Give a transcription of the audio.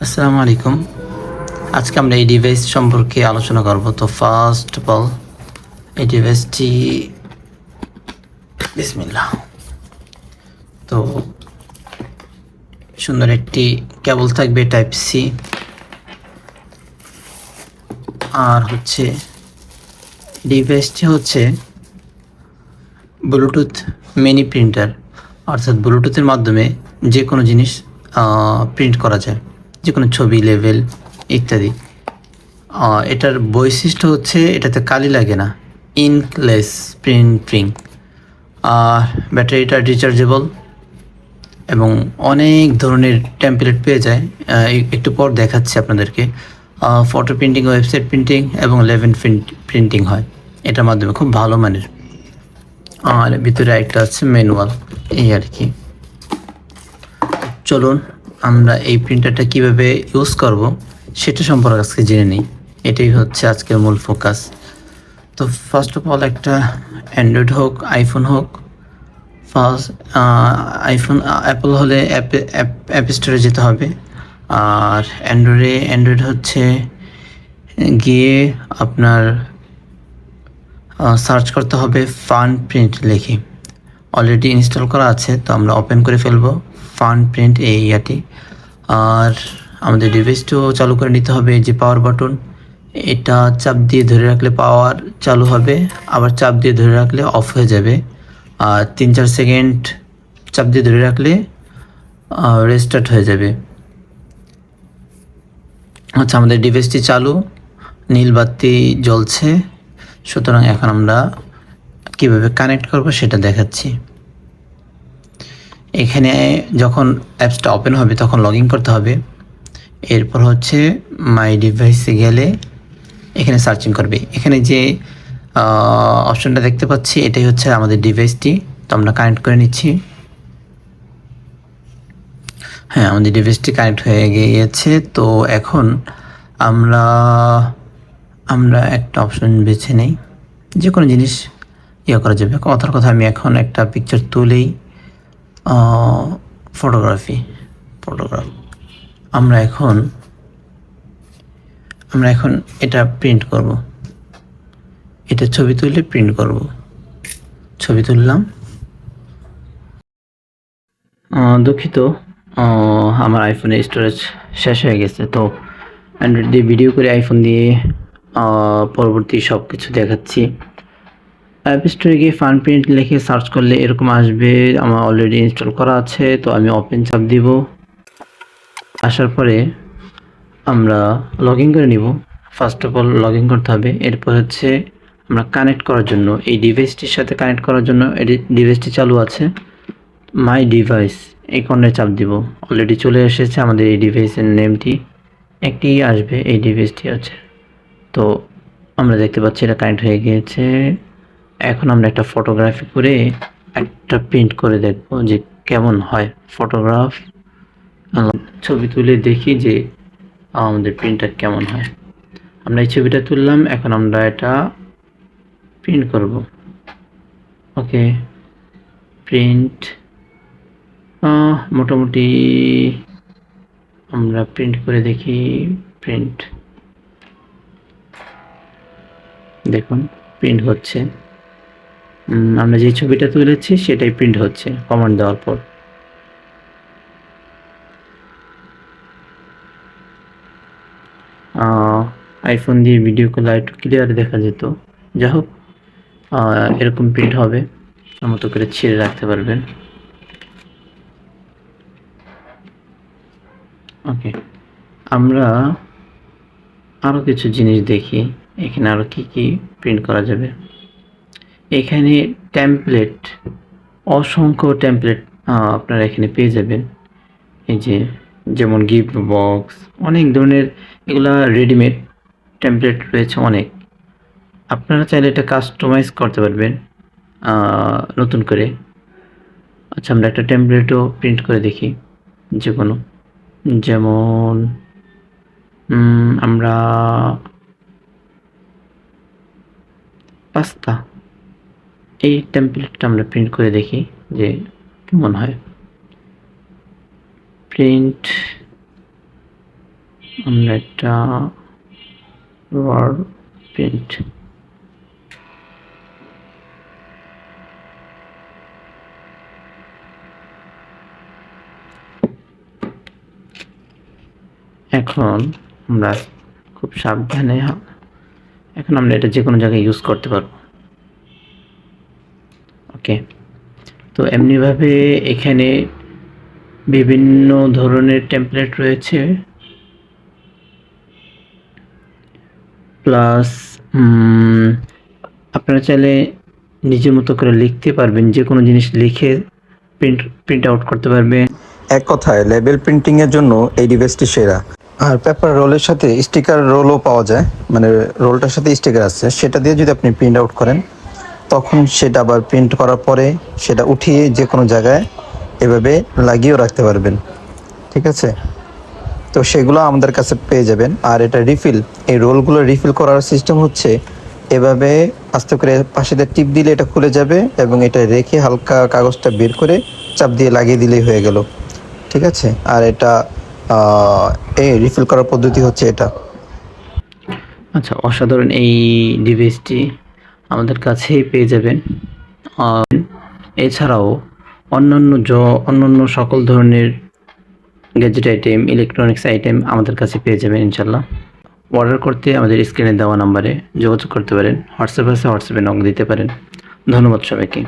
আসসালামু আলাইকুম। আজকে আমরা এই ডিভাইস সম্পর্কে আলোচনা করব। তো ফার্স্ট অফ অল এই ডিভাইসটি বিসমিল্লাহ। তো সুন্দর একটি কেবল থাকবে টাইপ সি, আর হচ্ছে ডিভাইসটি হচ্ছে ব্লুটুথ মিনি প্রিন্টার, অর্থাৎ ব্লুটুথের মাধ্যমে যে কোনো জিনিস প্রিন্ট করা যায়, যে কোনো ছবি, লেভেল ইত্যাদি। এটার বৈশিষ্ট্য হচ্ছে এটাতে কালি লাগে না, ইনকলেস প্রিন্টিং। ব্যাটারিটা রিচার্জেবল এবং অনেক ধরনের টেমপ্লেট পেয়ে যায়। একটু পর দেখাচ্ছি আপনাদেরকে। ফটো প্রিন্টিং, ওয়েবসাইট প্রিন্টিং এবং লেভেল প্রিন্টিং হয় এটার মাধ্যমে, খুব ভালো মানের। আর ভিতরে একটা আছে ম্যানুয়াল, এই আর কি। চলুন আমরা এই প্রিন্টারটা কিভাবে ইউজ করব সেটা সম্পর্কে আজকে জেনে নিই। এটাই হচ্ছে আজকের মূল ফোকাস। তো ফার্স্ট অফ অল, একটা অ্যান্ড্রয়েড হোক, আইফোন হোক, ফার্স্ট আইফোন অ্যাপল হলে অ্যাপ স্টোরে যেতে হবে। আর অ্যান্ড্রয়েড হচ্ছে গিয়ে আপনার সার্চ করতে হবে ফান প্রিন্ট লিখে। অলরেডি ইনস্টল করা আছে, তো আমরা ওপেন করে ফেলবো ফান প্রিন্ট এই ইয়াটি। আর আমাদের ডিভাইসটিও চালু করে নিতে হবে। যে পাওয়ার বাটন, এটা চাপ দিয়ে ধরে রাখলে পাওয়ার চালু হবে, আবার চাপ দিয়ে ধরে রাখলে অফ হয়ে যাবে। আর 3-4 সেকেন্ড চাপ দিয়ে ধরে রাখলে রেস্টার্ট হয়ে যাবে। আচ্ছা, আমাদের ডিভাইসটি চালু, নীল বাতি জ্বলছে। সুতরাং এখন আমরা কিভাবে কানেক্ট করব সেটা দেখাচ্ছি। এখানে যখন অ্যাপসটা ওপেন হবে তখন লগ ইন করতে হবে। এরপর হচ্ছে মাই ডিভাইসে গেলে এখানে সার্চিং করবে। এখানে যে অপশনটা দেখতে পাচ্ছি এটাই হচ্ছে আমাদের ডিভাইসটি। তো আমরা কানেক্ট করে নিচ্ছি। হ্যাঁ, আমাদের ডিভাইসটি কানেক্ট হয়ে গিয়েছে। তো এখন আমরা আমরা একটা অপশন বেছে নেই, যে কোনো জিনিস করা যাবে। কথার কথা, আমি এখন একটা পিকচার তুলেই ফটোগ্রাফ আমরা এখন এটা প্রিন্ট করব। এটা ছবি তুলে প্রিন্ট করব। ছবি তুললাম। দুঃখিত, আমার আইফোনের স্টোরেজ শেষ হয়ে গেছে। তো অ্যান্ড্রয়েড দিয়ে ভিডিও করে আইফোন দিয়ে পরবর্তী সব কিছু দেখাচ্ছি। অ্যাপ স্টোরে গিয়ে ফান প্রিন্ট লিখে সার্চ করলে এরকম আসবে। আমার অলরেডি ইনস্টল করা আছে, তো আমি ওপেন চাপ দিব। আসার পরে আমরা লগ ইন করে নিব। First of all log in করতে হবে। এরপর হচ্ছে আমরা কানেক্ট করার জন্য, এই ডিভাইসটির সাথে কানেক্ট করার জন্য, ডিভাইসটি চালু আছে, মাই ডিভাইস এই কর্নারে চাপ দিব। অলরেডি চলে এসেছে আমাদের এই ডিভাইসের নেমটি, একটি আসবে, এই ডিভাইসটি আছে। তো আমরা দেখতে পাচ্ছি এটা কানেক্ট হয়ে গিয়েছে। এখন আমরা একটা ফটোগ্রাফি করে একটা প্রিন্ট করে দেখব যে কেমন হয়। ফটোগ্রাফ ছবি তুলে দেখি যে আমাদের প্রিন্টটা কেমন হয়। আমরা এই ছবিটা তুললাম, এখন আমরা এটা প্রিন্ট করব। ওকে, প্রিন্ট মোটামুটি আমরা প্রিন্ট করে দেখি। প্রিন্ট দেখুন, প্রিন্ট হচ্ছে। আমরা যে ছবিটা তুলেছি সেটাই প্রিন্ট হচ্ছে কমান্ড দেওয়ার পর। আইফোন দিয়ে ভিডিও করলে একটু ক্লিয়ার দেখা যেত। যা হোক, এরকম প্রিন্ট হবে, মতো করে ছিঁড়ে রাখতে পারবেন। ওকে, আমরা আরও কিছু জিনিস দেখি। এখানে আরও কি কি প্রিন্ট করা যাবে। এখানে টেমপ্লেট, অসংখ্য টেমপ্লেট আপনারা এখানে পেয়ে যাবেন। এই যে যেমন গিফট বক্স, অনেক ধরনের এগুলা রেডিমেড টেমপ্লেট রয়েছে অনেক। আপনারা চাইলে এটা কাস্টমাইজ করতে পারবেন নতুন করে। আচ্ছা, আমরা একটা টেমপ্লেটও প্রিন্ট করে দেখি, যে কোনো, যেমন আমরা পাস্তা, এই টেমপ্লেটটা আমরা প্রিন্ট করে দেখি যে কেমন হয়। প্রিন্ট আমরা একটা ওয়াল প্রিন্ট এখন আমরা খুব সাবধানে এখন আমরা এটা যে কোনো জায়গায় ইউজ করতে পারবো। ওকে, তো এমনিভাবে এখানে বিভিন্ন ধরনের টেমপ্লেট রয়েছে, প্লাস আপনারা চাইলে নিজের মতো করে লিখতে পারবেন, যে কোনো জিনিস লিখে প্রিন্ট আউট করতে পারবেন। এক কথায় লেবেল প্রিন্টিং এর জন্য এই ডিভাইসটি সেরা। আর পেপার রোলের সাথে স্টিকার রোলও পাওয়া যায়, মানে রোলটার সাথে স্টিকার আছে, সেটা দিয়ে যদি আপনি প্রিন্ট আউট করেন তখন সেটা আবার প্রিন্ট করার পরে সেটা উঠিয়ে যে কোনো জায়গায় এভাবে লাগিয়েও রাখতে পারবেন। ঠিক আছে, তো সেগুলো আমাদের কাছে পেয়ে যাবেন। আর এটা রিফিল, এই রোলগুলো রিফিল করার সিস্টেম হচ্ছে এভাবে আস্তে করে পাশে দিয়ে টিপ দিলে এটা খুলে যাবে এবং এটা রেখে হালকা কাগজটা বের করে চাপ দিয়ে লাগিয়ে দিলেই হয়ে গেল। ঠিক আছে, আর এটা এই রিফিল করার পদ্ধতি হচ্ছে এটা। আচ্ছা, অসাধারণ এই ডিভাইসটি আমাদের কাছেই পেয়ে যাবেন। আর এছাড়াও অন্যান্য সকল ধরনের গ্যাজেট আইটেম, ইলেকট্রনিক্স আইটেম আমাদের কাছে পেয়ে যাবেন ইনশাল্লাহ। অর্ডার করতে আমাদের স্ক্রিনে দেওয়া নাম্বারে যোগাযোগ করতে পারেন, হোয়াটসঅ্যাপ আছে, হোয়াটসঅ্যাপে নক দিতে পারেন। ধন্যবাদ সবাইকে।